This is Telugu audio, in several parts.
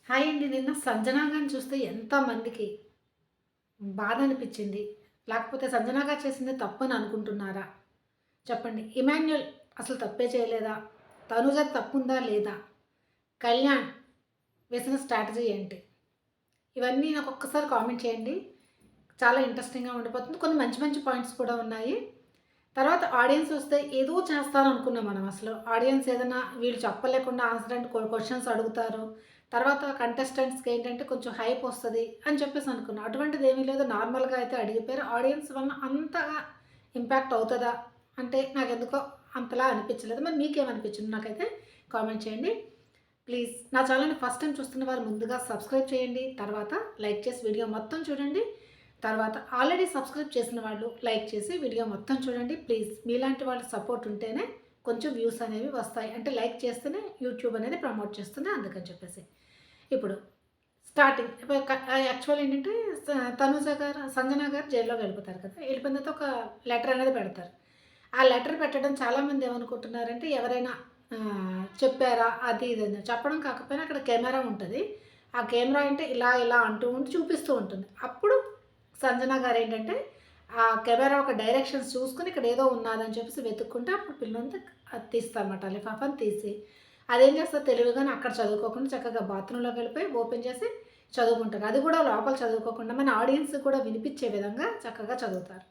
హాయ్ అండి. నిన్న సంజనా గారిని చూస్తే ఎంతమందికి బాధ అనిపిచ్చింది. లేకపోతే సంజనా గారు చేసింది తప్పని అనుకుంటున్నారా? చెప్పండి. ఇమాన్యుయల్ అసలు తప్పే చేయలేదా? తనుజకి తప్పుందా లేదా? కళ్యాణ్ వేసిన స్ట్రాటజీ ఏంటి? ఇవన్నీ నాకు ఒక్కసారి కామెంట్ చేయండి. చాలా ఇంట్రెస్టింగ్‌గా ఉండిపోతుంది. కొన్ని మంచి మంచి పాయింట్స్ కూడా ఉన్నాయి. తర్వాత ఆడియన్స్ వస్తే ఏదో చేస్తారనుకున్నాం మనం అసలు. ఆడియన్స్ ఏదైనా వీళ్ళు చెప్పలేకుండా ఆన్సర్ అంటే క్వెషన్స్ అడుగుతారు. తర్వాత కంటెస్టెంట్స్‌కి ఏంటంటే కొంచెం హైప్ వస్తది అని చెప్పేసి అనుకున్నా. అటువంటిది ఏమీ లేదు. నార్మల్‌గా అయితే అడిగిపోయారు. ఆడియన్స్ వలన అంతగా ఇంపాక్ట్ అవుతదా? అంటే నాకెందుకో అంతలా అనిపించలేదు. మరి మీకేమనిపించింది? నాకైతే కామెంట్ చేయండి. ప్లీజ్ నా ఛానల్‌ని ఫస్ట్ టైమ్ చూస్తున్న వారు ముందుగా సబ్స్క్రైబ్ చేయండి. తర్వాత లైక్ చేసి వీడియో మొత్తం చూడండి. తర్వాత ఆల్రెడీ సబ్స్క్రైబ్ చేసిన వాళ్ళు లైక్ చేసి వీడియో మొత్తం చూడండి. ప్లీజ్ మీలాంటి వాళ్ళ సపోర్ట్ ఉంటేనే కొంచెం వ్యూస్ అనేవి వస్తాయి. అంటే లైక్ చేస్తేనే యూట్యూబ్ అనేది ప్రమోట్ చేస్తుంది అందుకని చెప్పేసి. ఇప్పుడు స్టార్టింగ్ యాక్చువల్ ఏంటంటే తనూజ గారు, సంజన గారు జైల్లోకి వెళ్ళిపోతారు కదా! వెళ్ళిపోయిన తర్వాత ఒక లెటర్ అనేది పెడతారు. ఆ లెటర్ పెట్టడం చాలామంది ఏమనుకుంటున్నారంటే ఎవరైనా చెప్పారా అది ఇది అని. చెప్పడం కాకపోయినా అక్కడ కెమెరా ఉంటది. ఆ కెమెరా అంటే ఇలా ఇలా అంటూ ఉండి చూపిస్తూ ఉంటుంది. అప్పుడు సంజన గారేంటంటే, ఆ కెమెరా ఒక డైరెక్షన్స్ చూసుకొని ఇక్కడ ఏదో ఉన్నాదని చెప్పేసి వెతుక్కుంటే అప్పుడు పిల్లంతా అది తీస్తారన్నమాట. లిఫాఫాని తీసి అదేం చేస్తది తెలివిగానే అక్కడ చదువుకోకుండా చక్కగా బాత్రూంలోకి వెళ్ళిపోయి ఓపెన్ చేసి చదువుకుంటారు. అది కూడా లోపల చదువుకోకుండా మన ఆడియన్స్‌కి కూడా వినిపించే విధంగా చక్కగా చదువుతారు.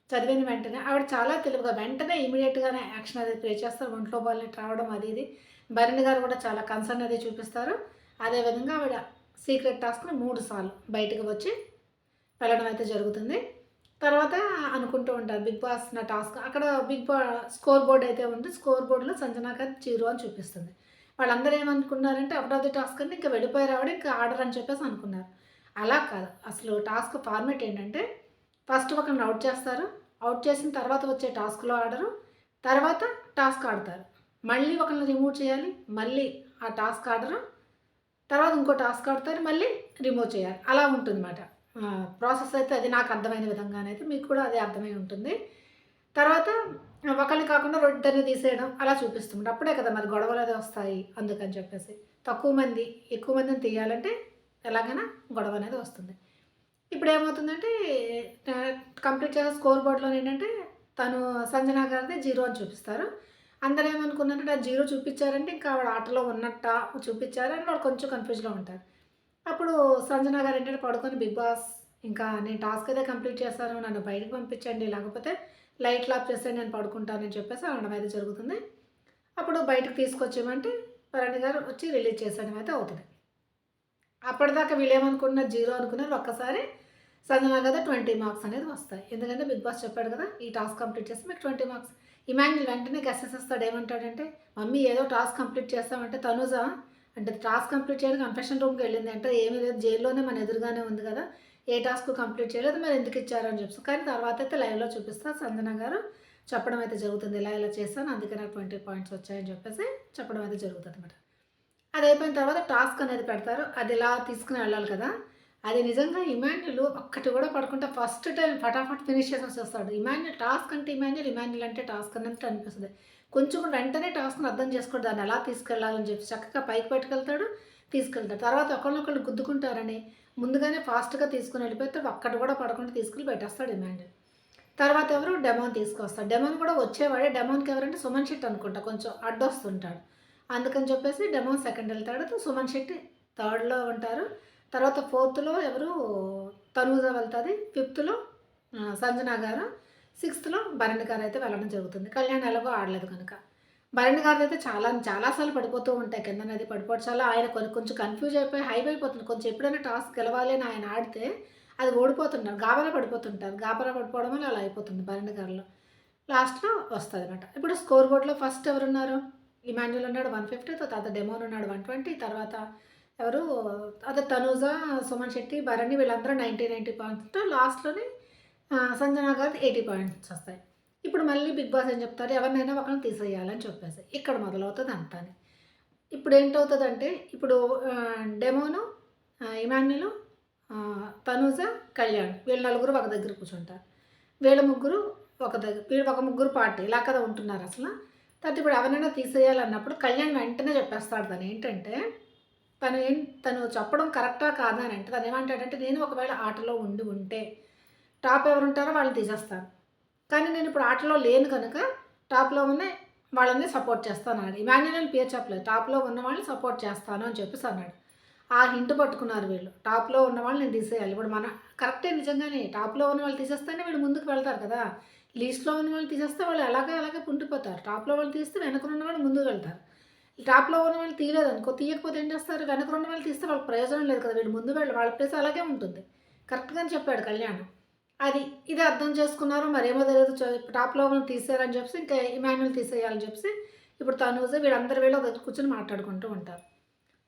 చదివిన వెంటనే ఆవిడ చాలా తెలివిగా వెంటనే ఇమ్మీడియేట్‌గానే యాక్షన్ అది ప్లే చేస్తారు. ఒంట్లో బాలేనట్టు రావడం అది ఇది. భరణి గారు కూడా చాలా కన్సర్న్ అది చూపిస్తారు. అదేవిధంగా ఆవిడ సీక్రెట్ టాస్క్‌ని 3 సార్లు బయటకి వచ్చి వెళ్ళడం అయితే జరుగుతుంది. తర్వాత అనుకుంటూ ఉంటారు బిగ్ బాస్ నా టాస్క్ అక్కడ స్కోర్ బోర్డ్ అయితే ఉంది. స్కోర్ బోర్డ్‌లో సంజన గారు 0 అని చూపిస్తుంది. వాళ్ళందరూ ఏమనుకున్నారంటే ఔట్ ఆఫ్ ది టాస్క్ అంటే ఇంకా వెళ్ళిపోయారు ఆవిడ ఇంకా ఆడరు అని చెప్పేసి అనుకున్నారు. అలా కాదు. అసలు టాస్క్ ఫార్మాట్ ఏంటంటే ఫస్ట్ ఒకరిని ఔట్ చేస్తారు. ఔట్ చేసిన తర్వాత వచ్చే టాస్క్‌లో ఆడరు. తర్వాత టాస్క్ ఆడతారు. మళ్ళీ ఒకళ్ళని రిమూవ్ చేయాలి. మళ్ళీ ఆ టాస్క్ ఆడరు. తర్వాత ఇంకో టాస్క్ ఆడతారు. మళ్ళీ రిమూవ్ చేయాలి. అలా ఉంటుందన్నమాట. ప్రాసెస్ అయితే అది నాకు అర్థమైన విధంగానైతే మీకు కూడా అదే అర్థమై ఉంటుంది. తర్వాత ఒకళ్ళని కాకుండా ఇద్దరిని తీసేయడం అలా చూపిస్తుంది. అప్పుడే కదా మరి గొడవలది వస్తాయి. అందుకని చెప్పేసి. తక్కువ మంది, ఎక్కువ మందిని తీయాలంటే ఎలాగైనా గొడవ అనేది వస్తుంది. ఇప్పుడేమవుతుందంటే కంప్లీట్ చేసిన స్కోర్ బోర్డ్‌లోనేంటంటే తను సంజన గారిది 0 అని చూపిస్తారు. అందరూ ఏమనుకున్నారంటే అది 0 చూపిచ్చారంటే ఇంకా ఆవిడ ఆటలో ఉన్నట్టా చూపిచ్చారు అని వాళ్ళు కొంచెం కన్‌ఫ్యూజ్‌లో ఉంటారు. అప్పుడు సంజన గారేంటంటే పడుకొని బిగ్ బాస్ ఇంకా నేను టాస్క్ అయితే కంప్లీట్ చేశాను. నన్ను బయటకి పంపించండి. లేకపోతే లైట్లు ఆఫ్ చేసేయండి నేను పడుకుంటానని చెప్పేసి అనడం అయితే జరుగుతుంది. అప్పుడు బయటకి తీసుకొచ్చేయమంటే భరణి గారు వచ్చి రిలీజ్ చేసేయడం అయితే అవుతది. అప్పటిదాకా వీళ్ళేమనుకున్నారు 0 అనుకున్నారు. ఒక్కసారి సంజన కదా 20 మార్క్స్ అనేది వస్తాయి. ఎందుకంటే బిగ్ బాస్ చెప్పాడు కదా! ఈ టాస్క్ కంప్లీట్ చేస్తే మీకు 20 మార్క్స్. ఇమాన్యుల్ వెంటనే గెసెస్ ఇస్తాడు. ఏమంటాడంటే, "మమ్మీ ఏదో టాస్క్ కంప్లీట్ చేసామంటే తనుజ అంటే టాస్క్ కంప్లీట్ చేయడానికి కన్ఫెషన్ రూమ్‌కి వెళ్ళింది అంటే ఏమీ లేదు జైల్లోనే మన ఎదురుగానే ఉంది కదా! ఏ టాస్క్ కంప్లీట్ చేయలేదు మరి ఎందుకు ఇచ్చారు" అని చెప్పేసి. కానీ తర్వాత అయితే లైవ్‌లో చూపిస్తా సంజన గారు చెప్పడం అయితే జరుగుతుంది. ఇలా ఇలా చేశాను అందుకే నాకు 20 పాయింట్స్ వచ్చాయని చెప్పేసి చెప్పడం అయితే జరుగుతుందన్నమాట. అది అయిపోయిన తర్వాత టాస్క్ అనేది పెడతారు. అది ఇలా తీసుకొని వెళ్ళాలి కదా! అది నిజంగా ఇమాన్యుల్ ఒక్కటి కూడా పడకుండా ఫస్ట్ టైమ్ ఫటాఫట్ ఫినిష్ చేసేసేస్తాడు. ఇమాన్యుల్ టాస్క్ అంటే ఇమాన్యుల్, ఇమాన్యుల్ అంటే టాస్క్ అన్నట్టు అనిపిస్తది. కొంచెం కూడా వెంటనే టాస్క్‌ని అర్థం చేసుకోడు. దాన్ని ఎలా తీసుకెళ్ళాలని చెప్పి చక్కగా పైకి పట్టుకెళ్తాడు, తీసుకెళ్తాడు. తర్వాత ఒకళ్ళనొకళ్ళు గుద్దుకుంటారని ముందుగానే ఫాస్ట్‌గా తీసుకొని వెళ్ళిపోతాడు. ఒక్కటి కూడా పడకుండా తీసుకెళ్ళి పెట్టేస్తాడు ఇమాన్యుల్. తర్వాత ఎవరు డెమోన్ తీసుకొస్తారు. డెమోన్ కూడా వచ్చేవాడే. డెమోన్‌కి ఎవరంటే సుమన్ శెట్టి అనుకుంటా కొంచెం అడ్డొస్తుంటాడు. అందుకని చెప్పేసి డెమోన్ సెకండ్ ఎళ్తాడు. సుమన్ శెట్టి థర్డ్‌లో ఉంటారు. తర్వాత ఫోర్త్‌లో ఎవరు తనూజ వెళ్తది. ఫిఫ్త్‌లో సంజన గారు. సిక్స్త్‌లో భరణి గారైతే వెళ్ళడం జరుగుతుంది. కళ్యాణ్ ఎలాగో ఆడలేదు కనుక. భరణి గారిదైతే చాలా చాలా సార్లు పడిపోతూ ఉంటాయి. కిందనది పడిపోవడం ఆయన కొంచెం కన్‌ఫ్యూజ్ అయిపోయి హైప్ అయిపోతుంది. కొంచెం ఎప్పుడైనా టాస్క్ గెలవాలి అని ఆయన ఆడితే అది ఓడిపోతున్నారు. గాబరా పడిపోతుంటారు. గాబరా పడిపోవడం వల్ల అలా అయిపోతుంది భరణి గారిలో. లాస్ట్‌లో వస్తదనమాట. ఇప్పుడు స్కోర్ బోర్డ్‌లో ఫస్ట్ ఎవరున్నారు? ఇమాన్యుల్ ఉన్నాడు 150, తర్వాత డెమోన్ ఉన్నాడు 120, తర్వాత ఎవరు అదే తనూజ, సుమన్ శెట్టి, భరణి వీళ్ళందరూ 90 పాయింట్స్‌తో లాస్ట్‌లోని సంజన గారిది 80 పాయింట్స్ వస్తాయి. ఇప్పుడు మళ్ళీ బిగ్ బాస్ ఏం చెప్తారు? ఎవరినైనా ఒకళ్ళని తీసేయాలని చెప్పేసి. ఇక్కడ మొదలవుతది అంతాని. ఇప్పుడేంటవుతదంటే ఇప్పుడు డెమోను, ఇమాన్యులు, తనూజ, కళ్యాణ్ వీళ్ళు నలుగురు ఒక దగ్గర కూర్చుంటారు. వీళ్ళ ముగ్గురు వీళ్ళు ఒక ముగ్గురు పార్టీ ఇలా కదా ఉంటున్నారసల. తర్వాత ఇప్పుడు ఎవరినైనా తీసేయాలన్నప్పుడు కళ్యాణ్ వెంటనే చెప్పేస్తాడు తనేంటంటే తను తను చెప్పడం కరెక్టా కాదా అని అంటే తను ఏమంటాడంటే, నేను ఒకవేళ ఆటలో ఉంటే టాప్ ఎవరుంటారో వాళ్ళని తీసేస్తాను. కానీ నేను ఇప్పుడు ఆటలో లేను కనుక టాప్‌లో ఉన్న వాళ్ళని సపోర్ట్ చేస్తానన్నాడు. ఇమాన్యుయల్ అని పేరు చెప్పలేదు. టాప్‌లో ఉన్న వాళ్ళని సపోర్ట్ చేస్తాను అని చెప్పేసి అన్నాడు. ఆ హింట్ పట్టుకున్నారు వీళ్ళు. టాప్‌లో ఉన్న వాళ్ళని నేను తీసేయాలి. ఇప్పుడు కరెక్టే నిజంగానే. టాప్‌లో ఉన్న వాళ్ళు తీసేస్తేనే వీళ్ళు ముందుకు వెళ్తారు కదా! లీస్ట్‌లో ఉన్న వాళ్ళు తీసేస్తే వాళ్ళు అలాగే కుంటిపోతారు. టాప్‌లో వాళ్ళు తీస్తే వెనకన ఉన్నవాళ్ళు ముందుకు వెళ్తారు. టాప్‌లో ఉన్న వాళ్ళు తీయలేదనుకో, తీయకపోతే ఏం చేస్తారు? వెనకన ఉన్న వాళ్ళు తీస్తే వాళ్ళకి ప్రయోజనం లేదు కదా! వీళ్ళు ముందు వాళ్ళ ప్లేస్ అలాగే ఉంటుంది. కరెక్ట్‌గానే చెప్పాడు కళ్యాణ్. అది. ఇది అర్థం చేసుకున్నారో మరేమో తెలీదు. టాప్‌లో వాళ్ళని తీసేయాలని చెప్పేసి ఇంకా ఇమాన్యుయల్ తీసేయాలని చెప్పేసి ఇప్పుడు తనూజ వీళ్ళు కూర్చొని మాట్లాడుకుంటూ ఉంటారు.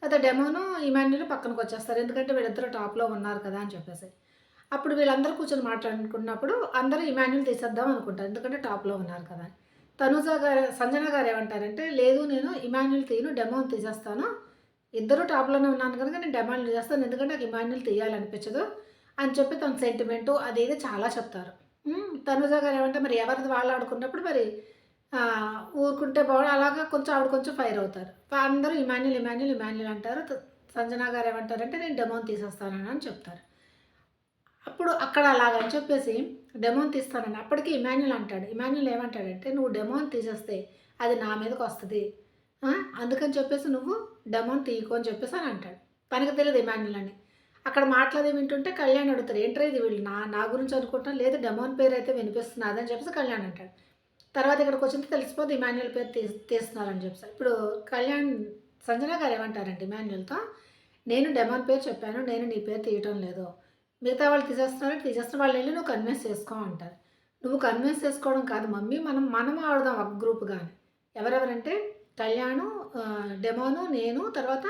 తర్వాత డెమోను, ఇమాన్యుయల్ పక్కనకొచ్చేస్తారు. ఎందుకంటే వీళ్ళిద్దరూ టాప్‌లో ఉన్నారు కదా అని చెప్పేసి. అప్పుడు వీళ్ళందరూ కూర్చొని మాట్లాడుకున్నప్పుడు అందరూ ఇమాన్యుయల్ తీసేద్దాం అనుకుంటారు. ఎందుకంటే టాప్‌లో ఉన్నారు కదా అని. సంజన గారు ఏమంటారంటే, లేదు నేను ఇమాన్యుయల్ తీయను, డెమోని తీసేస్తాను. ఇద్దరు టాప్‌లోనే ఉన్నాను కనుక నేను డెమోని తీసేస్తాను. ఎందుకంటే నాకు ఇమాన్యుయల్ తీయాలనిపించదు అని చెప్పి తన సెంటిమెంటు అది ఇది చాలా చెప్తారు. తనుజ గారు ఏమంటే మరి ఎవరిది వాళ్ళు ఆడుకున్నప్పుడు మరి ఊరుకుంటే అలాగా కొంచెం ఆవిడ కొంచెం ఫైర్ అవుతారు. అందరూ ఇమాన్యుయల్ అంటారు. సంజన గారు ఏమంటారంటే నేను డెమోని తీసేస్తానని అని చెప్తారు. అప్పుడు అక్కడ అలాగని చెప్పేసి డెమోని తీస్తానని అప్పటికి ఇమాన్యుయల్ అంటాడు. ఇమాన్యుయల్ ఏమంటాడంటే నువ్వు డెమోని తీసేస్తే అది నా మీదకొస్తది. అందుకని చెప్పేసి నువ్వు డెమోని తీయకు అని చెప్పేసి అని అంటాడు. తనకి తెలియదు ఇమాన్యుయల్ అని. అక్కడ మాటలది వింటుంటే కళ్యాణ్ అడుగుతారు. ఏంట్రా ఇది వీళ్ళు నా గురించి అనుకుంటున్నారు లేదు డెమోన్ పేరు అయితే వినిపిస్తున్నది అని చెప్పేసి కళ్యాణ్ అంటాడు. తర్వాత ఇక్కడికి వచ్చింది తెలిసిపోతే ఇమాన్యుయల్ పేరు తీస్తున్నారని చెప్పేసి. ఇప్పుడు సంజన గారు ఏమంటారంటే ఇమాన్యుయల్‌తో నేను డెమోన్ పేరు చెప్పాను. నేను నీ పేరు తీయటం లేదు. మిగతా వాళ్ళు తీసేస్తున్న వాళ్ళు వెళ్ళి నువ్వు కన్విన్స్ చేసుకో అంటారు. నువ్వు కన్విన్స్ చేసుకోవడం కాదు మమ్మీ మనం ఆడదాం ఒక గ్రూప్‌గా అని. ఎవరెవరంటే కళ్యాణు, డెమోను, నేను తర్వాత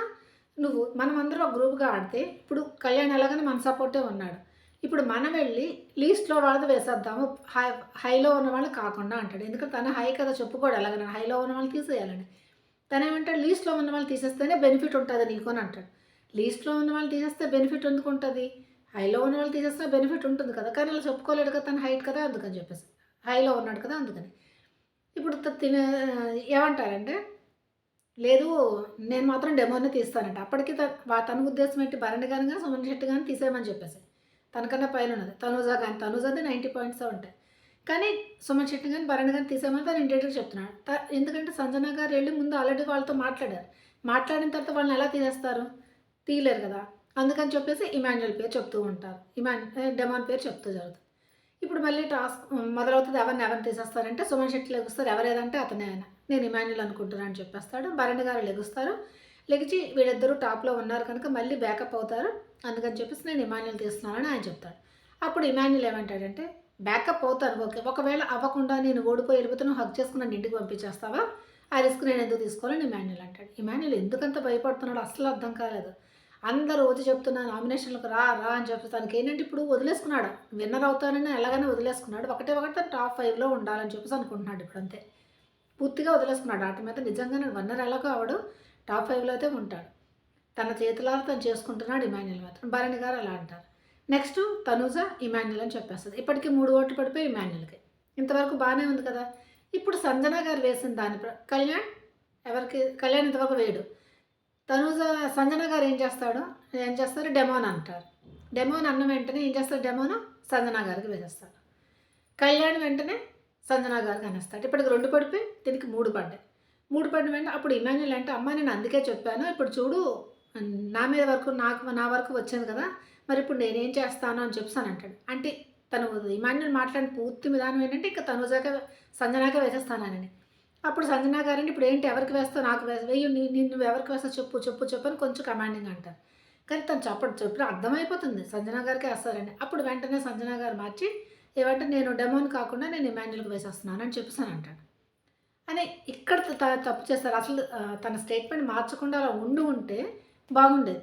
నువ్వు మనమందరం ఒక గ్రూప్‌గా ఆడితే ఇప్పుడు కళ్యాణ్ ఎలాగని మన సపోర్టే ఉన్నాడు. ఇప్పుడు మనం వెళ్ళి లీస్ట్‌లో వాళ్ళది వేసేద్దాము. హైలో ఉన్న వాళ్ళు కాకుండా అంటాడు. ఎందుకంటే తను హై కదా చెప్పుకోడు ఎలాగని హైలో ఉన్న వాళ్ళని తీసేయాలని. తనేమంటాడు లీస్ట్‌లో ఉన్న వాళ్ళు తీసేస్తేనే బెనిఫిట్ ఉంటుంది నీకు అని అంటాడు. లీస్ట్‌లో ఉన్న వాళ్ళు తీసేస్తే బెనిఫిట్ ఎందుకు ఉంటుంది? హైలో ఉన్న వాళ్ళు తీసేస్తే బెనిఫిట్ ఉంటుంది కదా! కానీ అలా చెప్పుకోలేడు కదా! తను హైట్ కదా! అందుకని చెప్పేసి. హైలో ఉన్నాడు కదా! అందుకని. ఇప్పుడు ఏమంటారంటే లేదు నేను మాత్రం డెమోనే తీస్తానంట. అప్పటికి తన ఉద్దేశం ఏంటి భరణి గాని, సుమన్ శెట్టి గాని తీసేయమని చెప్పేసి. తనకన్నా పైనున్నది. తనూజది 90 పాయింట్సే ఉంటాయి. కానీ సుమన్ శెట్టి గాని, భరణి గాని తీసేయమని తను ఇండైరెక్ట్‌గా చెప్తున్నాడు. ఎందుకంటే సంజన గారు ఎళ్లి ముందు ఆల్రెడీ వాళ్ళతో మాట్లాడారు. మాట్లాడిన తర్వాత వాళ్ళని ఎలా తీసేస్తారు? తీయలేరు కదా! అందుకని చెప్పేసి ఇమాన్యుయల్ పేరు చెప్తూ ఉంటారు. డెమాన్ పేరు చెప్తూ జరుగుతుంది. ఇప్పుడు మళ్ళీ టాస్క్ మొదలవుతుంది. ఎవరిని తీసేస్తారంటే సుమన్ శెట్టి లెగుస్తారు. ఎవరేదంటే అతనే ఆయన. నేను ఇమాన్యుయల్ అనుకుంటున్నాను అని చెప్పేస్తాడు. భరణి గారు లెగుస్తారు. లెగిచి వీళ్ళిద్దరూ టాప్‌లో ఉన్నారు కనుక మళ్ళీ బ్యాకప్ అవుతారు. అందుకని చెప్పేసి నేను ఇమాన్యుయల్ తీస్తున్నానని ఆయన చెప్తాడు. అప్పుడు ఇమాన్యుయల్ ఏమంటాడంటే బ్యాకప్ అవుతాను ఓకే. ఒకవేళ అవ్వకుండా నేను ఓడిపోయి వెళ్ళిపోతే నువ్వు హగ్ చేసుకుని నన్ను ఇంటికి పంపించేస్తావా? ఆ రిస్క్ నేను ఎందుకు తీసుకోవాలని ఇమాన్యుయల్ అంటాడు. ఇమాన్యుయల్ ఎందుకంత భయపడుతున్నాడో అస్సలు అర్థం కాలేదు. అందరూ వచ్చి చెప్తున్నా నామినేషన్‌లకు రా అని చెప్పి తనకేంటంటే ఇప్పుడు వదిలేసుకున్నాడు. విన్నర్ అవుతానని ఎలాగైనా వదిలేసుకున్నాడు. ఒకటి తను టాప్ 5లో ఉండాలని చెప్పేసి అనుకుంటున్నాడు ఇప్పుడంతే. పూర్తిగా వదిలేసుకున్నాడు ఆట మీద. నిజంగానే విన్నర్ ఎలాగో అవడు. టాప్ 5లో అయితే ఉంటాడు. తన చేతులారా తను చేసుకుంటున్నాడు ఇమాన్యుయల్ మాత్రం. భరణి గారు అలా అంటారు. నెక్స్ట్ తనూజ ఇమాన్యుయల్ అని చెప్పేస్తది. ఇప్పటికి 3 ఓట్లు పడిపోయి ఇమాన్యుయల్‌కి. ఇంతవరకు బాగానే ఉంది కదా! ఇప్పుడు సంజన గారు వేసిన దాని కళ్యాణ్ ఇంతవరకు వేయడు. సంజన గారు ఏం చేస్తారు డెమోన్ అంటారు. డెమోన్ అన్న వెంటనే ఏం చేస్తారు డెమోను సంజన గారికి వేసేస్తాడు. కళ్యాణ్ వెంటనే సంజన గారికి అనేస్తాడు. ఇప్పటికి 2 పడిపోయి దీనికి 3 పడ్డాయి. 3 పడిన వెంటనే అప్పుడు ఇమాన్యుయల్ అంటే అమ్మ నేను అందుకే చెప్పాను. ఇప్పుడు చూడు నా వరకు వచ్చింది కదా! మరి ఇప్పుడు నేనేం చేస్తాను అని చెప్పేసానంటాడు. అంటే తను ఇమాన్యుయల్ మాట్లాడిన పూర్తి విధానం ఏంటంటే ఇక సంజనాకే వేసేస్తానని. అప్పుడు సంజన గారండి ఇప్పుడు ఏంటి ఎవరికి వేస్తావు నాకు వెయ్యి నువ్వు ఎవరికి వేస్తావు చెప్పు అని కొంచెం కమాండింగ్ అంటారు. కానీ తను చెప్పిన అర్థమైపోతుంది సంజన గారికే వేస్తారని. అప్పుడు వెంటనే సంజన గారు మార్చి ఏమంటే నేను డెమోని కాకుండా నేను ఇమాన్యుయల్‌కి వేసేస్తున్నాను అని చెప్పేసాను అంటాడు. అని ఇక్కడ తప్పు చేస్తారు. అసలు తన స్టేట్మెంట్ మార్చకుండా అలా ఉంటే బాగుండేది.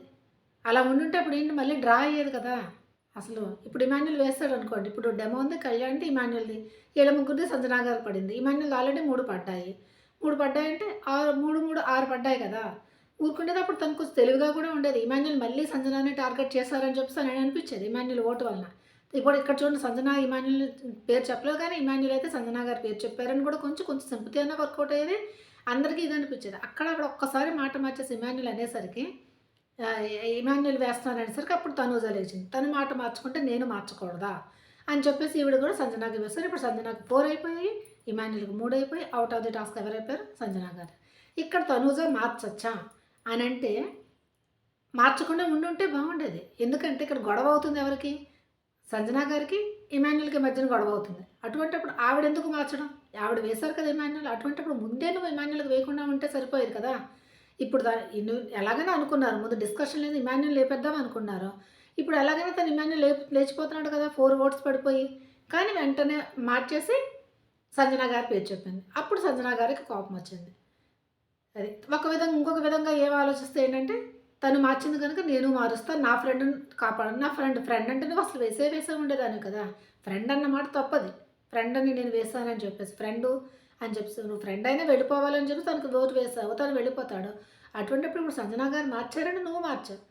అలా ఉండుంటే అప్పుడు ఏంటి మళ్ళీ డ్రా అయ్యేది కదా! అసలు ఇప్పుడు ఇమాన్యుయల్ వేస్తాడు అనుకోండి. ఇప్పుడు డెమో ఉంది, కళ్యాణ్‌ది, ఇమాన్యుయల్‌ది. వీళ్ళ ముగ్గురిది సంజన గారికి పడింది. ఇమాన్యుయల్ ఆల్రెడీ 3 పడ్డాయి. 3 పడ్డాయంటే 6 పడ్డాయి కదా! ఊరుకుండేది అప్పుడు తను కొంచెం తెలివిగా కూడా ఉండేది. ఇమాన్యుయల్ మళ్ళీ సంజనానే టార్గెట్ చేశారని చెప్పేసి అని అనిపించేది ఇమాన్యుయల్ ఓటు వలన. ఇప్పుడు ఇక్కడ చూడండి సంజన ఇమాన్యుయల్ పేరు చెప్పలేదు కానీ ఇమాన్యుయల్ అయితే సంజన గారి పేరు చెప్పారని కూడా కొంచెం సింపతి వర్కౌట్ అయ్యేది. అందరికీ ఇది అనిపించేది. అక్కడ ఒక్కసారి మాట మార్చేసి ఇమాన్యుయల్ అనేసరికి ఇమాన్యుల్ వేస్తున్నారనేసరికి అప్పుడు తనూజ లేచింది. తను మాట మార్చుకుంటే నేను మార్చకూడదా? అని చెప్పేసి ఈవిడ కూడా సంజనాకి వేశారు. ఇప్పుడు సంజనాకి 4 అయిపోయాయి. ఇమాన్యుల్‌కి 3 అయిపోయి ఔట్ ఆఫ్ ది టాస్క్ ఎవరైపోయారు? సంజన గారు. ఇక్కడ తనూజ మార్చొచ్చా? అనంటే మార్చకుండా ఉండుంటే బాగుండేది. ఎందుకంటే ఇక్కడ గొడవ అవుతుంది ఎవరికి? సంజన గారికి, ఇమాన్యుల్‌కి మధ్యన గొడవ అవుతుంది. అటువంటప్పుడు ఆవిడెందుకు మార్చడం? ఆవిడ వేశారు కదా ఇమాన్యుల్. అటువంటప్పుడు ముందే నువ్వు ఇమాన్యుల్‌కి వేయకుండా ఉంటే సరిపోయేది కదా! ఇప్పుడు నువ్వు ఎలాగైనా అనుకున్నారు. ముందు డిస్కషన్ లేదు ఇమాన్యుల్ లేపేద్దాం అనుకున్నారు. ఇప్పుడు ఎలాగైనా తను ఇమాన్యుల్ లేచిపోతున్నాడు కదా! 4 ఓట్స్ పడిపోయి. కానీ వెంటనే మార్చేసి సంజన గారి పేరు చెప్పింది. అప్పుడు సంజన గారికి కోపమొచ్చింది. అది. ఒక విధంగా ఇంకొక విధంగా ఏం ఆలోచిస్తే ఏంటంటే, తను మార్చింది కనుక నేను మారుస్తా. నా ఫ్రెండ్‌ని కాపాడను. నా ఫ్రెండ్ అంటే నువ్వు అసలు వేసే ఉండేదాన్ని కదా! ఫ్రెండ్ అన్న మాట తప్పది. ఫ్రెండ్ అని నేను వేశానని చెప్పేసి, ఫ్రెండు అని చెప్పేసి నువ్వు ఫ్రెండ్ అయినా వెళ్ళిపోవాలని చెప్పి తనకి ఓటు వేశావు. తను వెళ్ళిపోతాడు. అటువంటప్పుడు ఇప్పుడు సంజన గారు మార్చారంటే నువ్వు మార్చావు.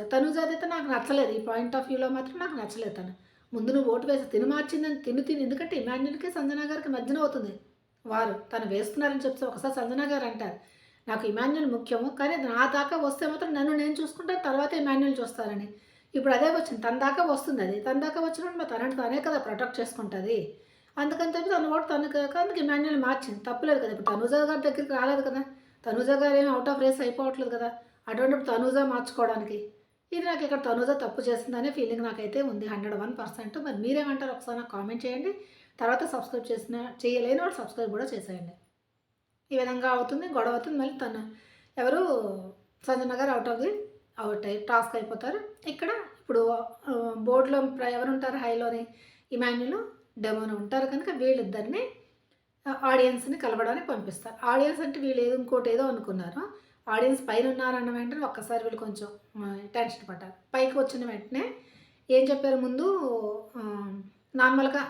తనూజ అయితే నాకు నచ్చలేదు. ఈ పాయింట్ ఆఫ్ వ్యూలో మాత్రం నాకు నచ్చలేదు తను. ముందు నువ్వు ఓటు వేసి మార్చిందని తిని ఎందుకంటే ఇమాన్యుల్‌కి సంజన గారికి మధ్యన అవుతుంది. తను వేస్తున్నారని చెప్పేసి ఒకసారి సంజన గారు అంటారు. నాకు ఇమాన్యుల్ ముఖ్యము. కానీ నా దాకా వస్తే మాత్రం నన్ను నేను చూసుకుంటాను. తర్వాత ఇమాన్యుల్ చూస్తారని. ఇప్పుడు అదే వచ్చింది. తన దాకా వస్తుంది అది. తన దాకా వచ్చినప్పుడు మరి తనని తనే కదా ప్రొటెక్ట్ చేసుకుంటది. అందుకని చెప్పి తన ఓటు అందుకు ఇమాన్యుల్ మార్చింది. తప్పులేదు కదా! ఇప్పుడు తనూజ గారి దగ్గరికి రాలేదు కదా! తనూజ గారు ఏమి ఔట్ ఆఫ్ రేస్ అయిపోవట్లేదు కదా! అటువంటిప్పుడు తనూజ మార్చుకోవడానికి. ఇది నాకు ఇక్కడ తనూజ తప్పు చేసిందనే ఫీలింగ్ నాకైతే ఉంది 101%. మరి మీరేమంటారు ఒకసారి నాకు కామెంట్ చేయండి. తర్వాత సబ్స్క్రైబ్ చేయలేని వాళ్ళు సబ్స్క్రైబ్ కూడా చేసేయండి. ఈ విధంగా అవుతుంది. గొడవ అవుతుంది. మళ్ళీ ఎవరు సంజన గారు అవుట్ అయ్యి టాస్క్ అయిపోతారు. ఇక్కడ ఇప్పుడు బోర్డులో ఎవరుంటారు హైలోని ఇమాన్యుల్, డెమోన్ ఉంటారు కనుక వీళ్ళిద్దరిని ఆడియన్స్‌ని కలవడానికి పంపిస్తారు. ఆడియన్స్ అంటే వీళ్ళు ఇంకోటి ఏదో అనుకున్నారు. ఆడియన్స్ పైన ఉన్నారన్న వెంటనే ఒక్కసారి వీళ్ళు కొంచెం టెన్షన్ పడ్డారు. పైకి వచ్చిన వెంటనే ఏం చెప్పారు ముందు నార్మల్‌గా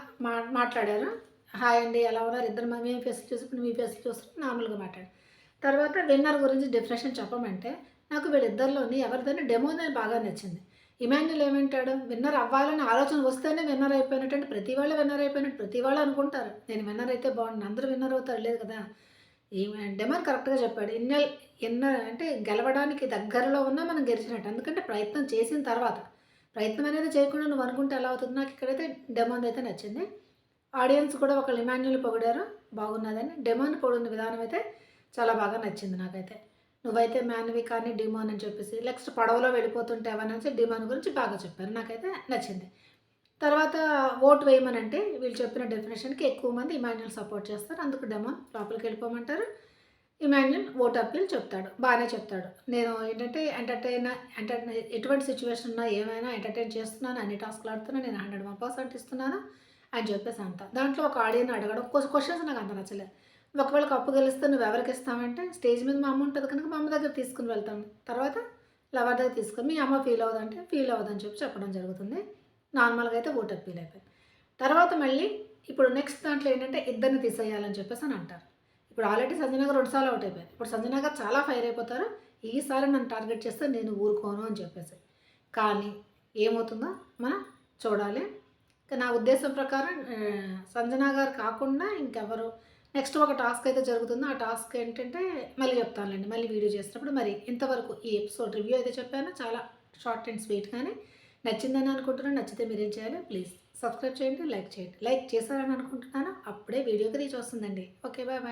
మాట్లాడారు. హాయ్ అండి ఎలా ఉన్నారు? ఇద్దరు మీ ఫేస్‌లు చూసి ఇప్పుడు మీ ఫేస్‌లు చూస్తుంటే నార్మల్‌గా మాట్లాడారు. తర్వాత విన్నర్ గురించి డెఫినేషన్ చెప్పమంటే నాకు వీళ్ళిద్దరిలోని ఎవరిదైనా డెమోనే బాగా నచ్చింది. ఇమాన్యుల్ ఏమంటాడు? విన్నర్ అవ్వాలని ఆలోచన వస్తేనే విన్నర్ అయిపోయినట్టు అంటే ప్రతి వాళ్ళు విన్నర్ అయిపోయినట్టు ప్రతి వాళ్ళు అనుకుంటారు. నేను విన్నర్ అయితే బాగుండు. అందరూ విన్నర్ అవుతారు లేదు కదా! డెమాన్ కరెక్ట్‌గా చెప్పాడు. అంటే గెలవడానికి దగ్గరలో ఉన్నా మనం గెలిచినట్టు. ఎందుకంటే ప్రయత్నం చేసిన తర్వాత. ప్రయత్నం అనేది చేయకుండా నువ్వు అనుకుంటే ఎలా అవుతుంది? నాకు ఇక్కడైతే డెమాన్ అయితే నచ్చింది. ఆడియన్స్ కూడా ఒకళ్ళు ఇమాన్యుల్ పొగిడారు బాగున్నదని. డెమాన్ పొగిడిన విధానం అయితే చాలా బాగా నచ్చింది నాకైతే. నువ్వైతే మాన్వి కానీ డిమాన్ అని చెప్పేసి నెక్స్ట్ పడవలో వెళ్ళిపోతుంటావనేసి డిమాన్ గురించి బాగా చెప్పారు. నాకైతే నచ్చింది. తర్వాత ఓటు వేయమనంటే వీళ్ళు చెప్పిన డెఫినేషన్‌కి ఎక్కువ మంది ఇమాన్యుల్ సపోర్ట్ చేస్తారు. అందుకు డెమాన్ లోపలికి వెళ్ళిపోమంటారు. ఇమాన్యుల్ ఓట్ అప్పీల్ చెప్తాడు. బానే చెప్తాడు. నేను ఏంటంటే ఎటువంటి సిట్యుయేషన్ ఉన్నా ఏమైనా ఎంటర్‌టైన్ చేస్తున్నాను. అన్ని టాస్క్‌లు ఆడుతున్నాను. నేను 101% ఇస్తున్నాను అని చెప్పేసి అంట. దాంట్లో ఒక ఆడియన్ అడగడం క్వెషన్స్ నాకు అంత నచ్చలేదు. ఒకవేళ కప్పు గెలిస్తే నువ్వెవరికి ఇస్తావంటే స్టేజ్ మీద మా అమ్మ ఉంటది కనుక మా అమ్మ దగ్గర తీసుకొని వెళ్తాను. తర్వాత లవర్ దగ్గర తీసుకొని మీ అమ్మ ఫీల్ అవ్వదంటే ఫీల్ అవ్వదని చెప్పి చెప్పడం జరుగుతుంది. నార్మల్‌గా అయితే ఓట్ అప్పీల్ అయిపోయింది. తర్వాత మళ్ళీ ఇప్పుడు నెక్స్ట్ దాంట్లో ఏంటంటే ఇద్దరిని తీసేయాలని చెప్పేసి అని అంటారు. ఇప్పుడు ఆల్రెడీ సంజన గారు 2 సార్లు అవుట్ అయిపోయారు. ఇప్పుడు సంజన గారు చాలా ఫైర్ అయిపోతారు. ఈసారి నన్ను టార్గెట్ చేస్తే నేను ఊరుకోను అని చెప్పేసి. కానీ ఏమవుతుందో మనం చూడాలి. నా ఉద్దేశం ప్రకారం సంజన గారు కాకుండా ఇంకెవరు నెక్స్ట్ ఒక టాస్క్ అయితే జరుగుతుందో ఆ టాస్క్ ఏంటంటే మళ్ళీ చెప్తానులేండి. మళ్ళీ వీడియో చేసినప్పుడు మరి ఇంతవరకు ఈ ఎపిసోడ్ రివ్యూ అయితే చెప్పాను. చాలా షార్ట్ అండ్ స్వీట్‌గానే నచ్చిందని అనుకుంటున్నాను. నచ్చితే మీరేం చేయాలి? ప్లీజ్ సబ్స్క్రైబ్ చేయండి, లైక్ చేయండి. లైక్ చేశారని అనుకుంటున్నాను. అప్పుడే వీడియోకి రీచ్ వస్తుందండి. ఓకే. బాయ్.